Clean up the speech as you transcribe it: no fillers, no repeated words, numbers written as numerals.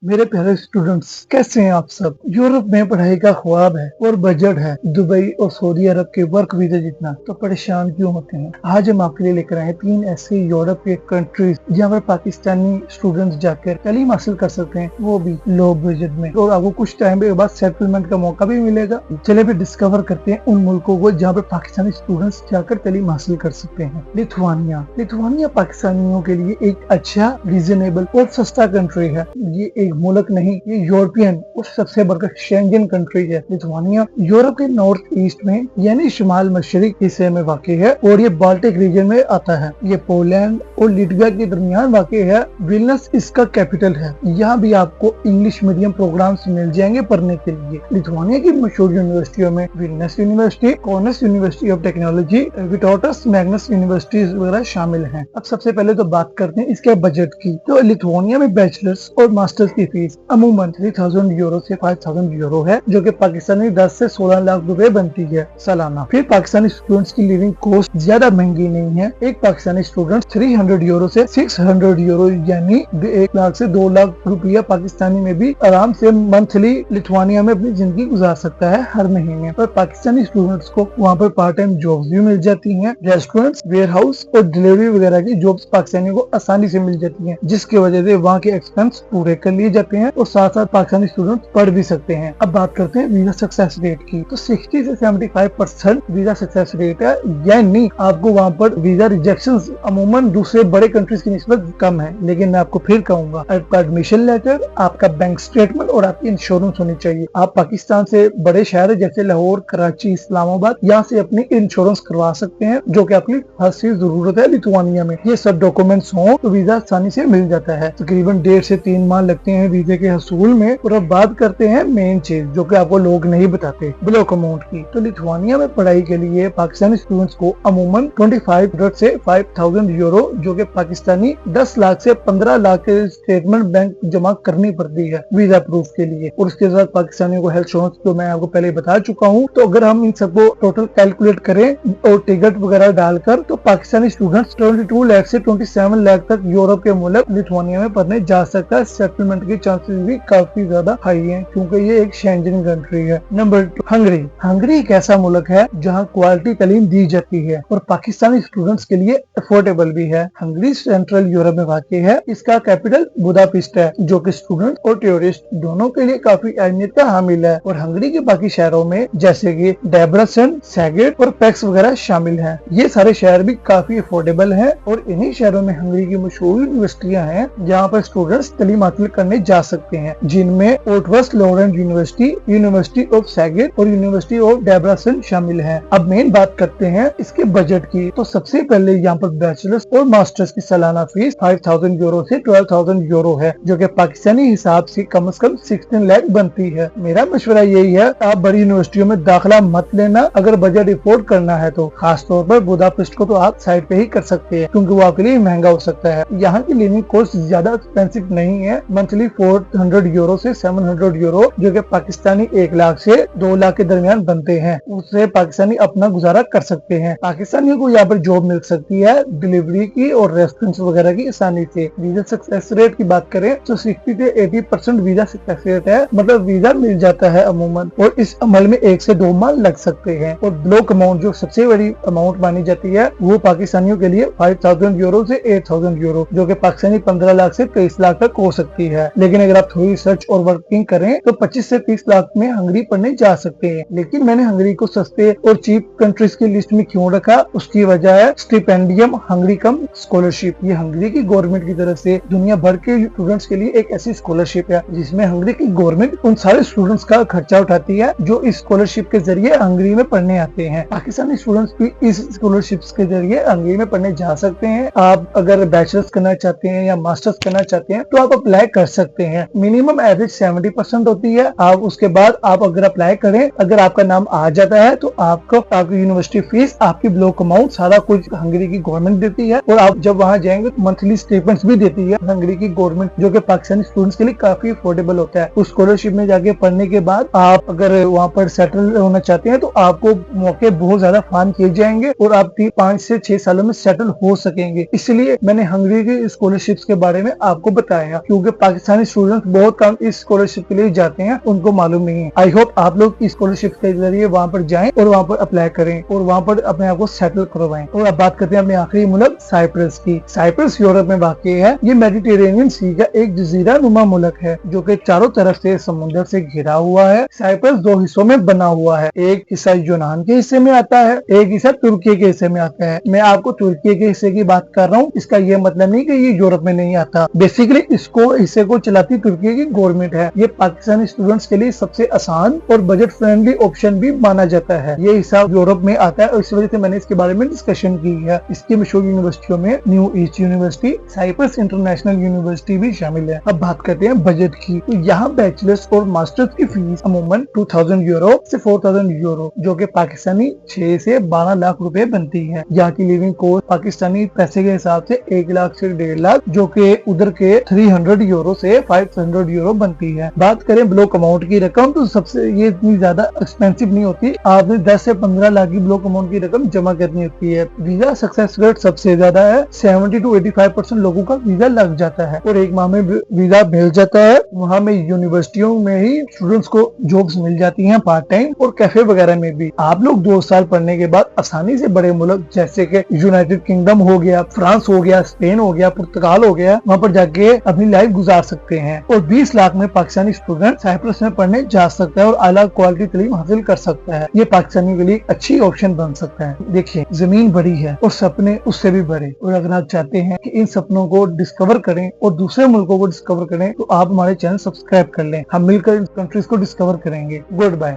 मेरे प्यारे स्टूडेंट्स, कैसे हैं आप सब। यूरोप में पढ़ाई का ख्वाब है और बजट है दुबई और सऊदी अरब के वर्क वीजा जितना, तो परेशान क्यों होते हैं। आज हम आपके लिए लेकर आए 3 ऐसे यूरोप के कंट्रीज जहाँ पर पाकिस्तानी स्टूडेंट्स जाकर तालीम हासिल कर सकते हैं, वो भी लो बजट में, और आपको कुछ टाइम के बाद सेटलमेंट का मौका भी मिलेगा। चले भी डिस्कवर करते हैं उन मुल्कों को जहाँ पर पाकिस्तानी स्टूडेंट्स जाकर तालीम हासिल कर सकते हैं। लिथुआनिया पाकिस्तानियों के लिए एक अच्छा, रीजनेबल और सस्ता कंट्री है। ये एक मुल्क नहीं, ये यूरोपियन और सबसे बढ़कर शेंगन कंट्री है। लिथुआनिया यूरोप के नॉर्थ ईस्ट में यानी शुमाल मशरिक हिस्से में वाक़ई है और ये बाल्टिक रीजन में आता है। ये पोलैंड और लिटवा के दरमियान वाक़ई है। विल्नियस इसका कैपिटल है। यहाँ भी आपको इंग्लिश मीडियम प्रोग्राम्स मिल जाएंगे पढ़ने के लिए। लिथुआनिया की मशहूर यूनिवर्सिटियों में Vilnius university, Kaunas university of technology, Vytautas Magnus universities वगैरह शामिल हैं। अब सबसे पहले तो बात करते हैं इसके बजट की। तो लिथुआनिया में बैचलर्स और मास्टर्स की फीस अमूमन 3000 यूरो से 5000 यूरो है, जो कि पाकिस्तानी 10 से 16 लाख रुपए बनती है सालाना। फिर पाकिस्तानी स्टूडेंट्स की लिविंग कॉस्ट ज्यादा महंगी नहीं है। एक पाकिस्तानी स्टूडेंट 300 यूरो से 600 यूरो यानी 1 लाख से 2 लाख रुपया पाकिस्तानी में भी आराम से मंथली लिथुआनिया में अपनी जिंदगी गुजार सकता है हर महीने। और पाकिस्तानी स्टूडेंट्स को वहाँ पर पार्ट टाइम जॉब्स भी मिल जाती हैं। रेस्टोरेंट्स, वेयर हाउस और डिलीवरी वगैरह की जॉब्स पाकिस्तानियों को आसानी से मिल जाती हैं, जिसकी वजह से वहाँ के एक्सपेंस पूरे कर लिए जाते हैं और साथ साथ पाकिस्तानी स्टूडेंट पढ़ भी सकते हैं। अब बात करते हैं वीजा सक्सेस रेट की। तो 60 से 75% वीजा सक्सेस रेट है, यानी आपको वहाँ पर वीजा रिजेक्शंस अमूमन दूसरे बड़े कंट्रीज की निस्बत कम है। लेकिन मैं आपको फिर कहूंगा, आपका एडमिशन लेटर, आपका बैंक स्टेटमेंट और आपकी इंश्योरेंस होनी चाहिए। आप पाकिस्तान से बड़े शहर जैसे लाहौर, कराची, इस्लामाबाद यहाँ से अपनी इंश्योरेंस करवा सकते हैं, जो कि आपकी खासी जरूरत है लिथुआनिया में। ये सब डॉक्यूमेंट्स हो तो वीजा आसानी से मिल जाता है। तकरीबन 1.5 से 3 माह लगते हैं वीजे के हसूल में। और अब बात करते हैं मेन चीज जो कि आपको लोग नहीं बताते, ब्लॉक अमाउंट की। तो लिथुआनिया में पढ़ाई के लिए पाकिस्तानी स्टूडेंट्स को अमूमन 2500 से 5000 यूरो, जो कि पाकिस्तानी 10 लाख से 15 लाख के स्टेटमेंट बैंक जमा करनी पड़ती है वीजा प्रूफ के लिए। और उसके साथ पाकिस्तानियों को हेल्थ इंश्योरेंस, जो मैं आपको पहले बता चुका हूँ। तो अगर हम इन सबको टोटल कैलकुलेट करें और टिकट वगैरह डालकर, तो पाकिस्तानी स्टूडेंट्स 22 लाख से 27 लाख तक यूरोप के मुल्क लिथुआनिया में पढ़ने जा सकता है। सेटलमेंट के चांसेस भी काफी ज्यादा हाई हैं, क्योंकि ये एक शेंजन कंट्री है। नंबर 2, हंगरी एक ऐसा मुल्क है जहाँ क्वालिटी तालीम दी जाती है और पाकिस्तानी स्टूडेंट्स के लिए अफोर्डेबल भी है। हंगरी सेंट्रल यूरोप में वाक़ई है। इसका कैपिटल बुदापेस्ट है, जो कि स्टूडेंट और टूरिस्ट दोनों के लिए काफी अहमियत का हामिल है। और हंगरी के बाकी शहरों में जैसे कि डेब्रेसन, सैगेट और पैक्स वगैरह शामिल हैं। ये सारे शहर भी काफी अफोर्डेबल हैं और इन्हीं शहरों में हंगरी की मशहूर यूनिवर्सिटियां हैं जहाँ पर स्टूडेंट्स तालीम हासिल करने जा सकते हैं, जिनमें ओटवस्ट लॉरेंट यूनिवर्सिटी, यूनिवर्सिटी ऑफ सैगेट और यूनिवर्सिटी ऑफ डेब्रेसन शामिल है। अब मेन बात करते हैं इसके बजट की। तो सबसे पहले यहाँ पर बैचलर्स और मास्टर्स की सालाना फीस 5000 यूरो से 12000 यूरो है, जो कि पाकिस्तानी हिसाब से कम 16 लाख बनती है। मेरा मशवरा यही है, आप बड़ी यूनिवर्सिटियों में दाखिला मत लेना। अगर बजट अफोर्ड करना है तो खासतौर पर बुदापेस्ट को तो आप साइड पे ही कर सकते हैं, क्योंकि वो आपके लिए महंगा हो सकता है। यहाँ की लिविंग कॉस्ट ज्यादा एक्सपेंसिव नहीं है। मंथली 400 यूरो से 700 यूरो, जो कि पाकिस्तानी 1 लाख से 2 लाख के दरमियान बनते हैं, उससे पाकिस्तानी अपना गुजारा कर सकते हैं। पाकिस्तानियों को यहाँ पर जॉब मिल सकती है डिलीवरी की और रेस्टोरेंट्स वगैरह की आसानी से। वीजा सक्सेस रेट की बात करें तो 60 से 80% वीजा सक्सेस रेट है, मतलब वीजा मिल जाता है अमूमन। और इस अमल में 1 से 2 माह लग सकते हैं। और ब्लॉक अमाउंट जो सबसे बड़ी अमाउंट मानी जाती है, वो पाकिस्तानियों के लिए 5000 यूरो से 8000 यूरो, जो कि पाकिस्तानी 15 लाख से 23 लाख तक हो सकती है। लेकिन अगर आप थोड़ी रिसर्च और वर्किंग करें तो 25 से 30 लाख में हंगरी पढ़ने जा सकते हैं। लेकिन मैंने हंगरी को सस्ते और चीप कंट्रीज की लिस्ट में क्यों रखा, उसकी वजह है स्टिपेंडियम हंगरी कम स्कॉलरशिप। ये हंगरी की गवर्नमेंट की तरफ से दुनिया भर के स्टूडेंट्स के लिए एक ऐसी स्कॉलरशिप है जिसमें हंगरी की गवर्नमेंट उन सारे स्टूडेंट्स का खर्चा उठाती है जो इस स्कॉलरशिप के जरिए हंगरी में पढ़ने आते हैं। पाकिस्तानी स्टूडेंट्स भी इस स्कॉलरशिप के जरिए हंगरी में पढ़ने जा सकते हैं। आप अगर बैचलर्स करना चाहते हैं या मास्टर्स करना चाहते हैं तो आप अप्लाई कर सकते हैं। मिनिमम एवरेज 70% होती है। आप उसके बाद आप अगर अप्लाई करें, अगर आपका नाम आ जाता है तो आपको आपकी यूनिवर्सिटी फीस, आपकी ब्लॉक अमाउंट, सारा कुछ हंगरी की गवर्नमेंट देती है। और आप जब वहाँ जाएंगे तो मंथली स्टेटमेंट्स भी देती है हंगरी की गवर्नमेंट, जो कि पाकिस्तानी स्टूडेंट्स के लिए काफी अफोर्डेबल होता है। उस स्कॉलरशिप में जाके पढ़ने के बाद आप अगर वहाँ पर सेटल होना चाहते हैं तो आपको मौके बहुत ज्यादा फराहम किए जाएंगे और आप 5 से 6 सालों में सेटल हो सकेंगे। इसलिए मैंने हंगरी की स्कॉलरशिप्स के बारे में आपको बताया, क्योंकि पाकिस्तान पाकिस्तानी स्टूडेंट बहुत कम इस स्कॉलरशिप के लिए जाते हैं, उनको मालूम नहीं है। आई होप आप लोग इस स्कॉलरशिप के जरिए वहाँ पर जाएं और वहाँ पर अप्लाई करें और वहाँ पर अपने आप को सेटल करवाएं। और अब बात करते हैं अपने आखिरी मुल्क साइप्रस की। साइप्रस यूरोप में वाक़ है। ये मेडिटेरेनियन सी का एक जजीरा नुमा मुल्क है जो कि चारों तरफ से समुद्र से घिरा हुआ है। साइप्रस दो हिस्सों में बना हुआ है, एक हिस्सा यूनान के हिस्से में आता है, एक हिस्सा तुर्की के हिस्से में आता है। मैं आपको तुर्की के हिस्से की बात कर रहा हूँ, इसका ये मतलब नहीं कि ये यूरोप में नहीं आता। बेसिकली इसको हिस्से को चलाती तुर्की की गवर्नमेंट है। ये पाकिस्तानी स्टूडेंट्स के लिए सबसे आसान और बजट फ्रेंडली ऑप्शन भी माना जाता है। ये हिस्सा यूरोप में आता है और इस वजह से मैंने इसके बारे में डिस्कशन की है। इसकी मशहूर यूनिवर्सिटियों में new east university, Cyprus international university भी शामिल है। अब बात करते हैं बजट की। तो यहाँ बैचलर्स और मास्टर्स की फीस अमूमन 2000 यूरो से 4000 यूरो जो कि पाकिस्तानी 6 से 12 लाख रुपए बनती है। यहाँ की लिविंग कॉस्ट पाकिस्तानी पैसे के हिसाब से 1 लाख से 1.5 लाख जो कि उधर के 300 यूरो से 500 यूरो बनती है। बात करें ब्लॉक अमाउंट की रकम तो सबसे ये इतनी ज्यादा एक्सपेंसिव नहीं होती। आपने 10 से 15 लाख की ब्लॉक अमाउंट की रकम जमा करनी होती है। वीजा सक्सेस रेट सबसे ज्यादा है, 70 to 85% लोगों का वीजा लग जाता है और एक माह में वीजा मिल जाता है। वहाँ में यूनिवर्सिटियों में ही स्टूडेंट्स को जॉब्स मिल जाती हैं पार्ट टाइम और कैफे वगैरह में भी। आप लोग 2 साल पढ़ने के बाद आसानी से बड़े मुल्क जैसे कि यूनाइटेड किंगडम हो गया, फ्रांस हो गया, स्पेन हो गया, पुर्तगाल हो गया, वहाँ पर जाके अपनी लाइफ गुजार सकते हैं। और 20 लाख में पाकिस्तानी स्टूडेंट साइप्रस में पढ़ने जा सकता है और आला क्वालिटी तालीम हासिल कर सकता है। ये पाकिस्तानियों के लिए अच्छी ऑप्शन बन सकता है। देखिए जमीन बड़ी है और सपने उससे भी बड़े, और अगर आप चाहते हैं कि इन सपनों को डिस्कवर करें और दूसरे मुल्कों को डिस्कवर करें तो आप हमारे चैनल सब्सक्राइब कर लें। हम मिलकर कंट्रीज को डिस्कवर करेंगे। Good bye.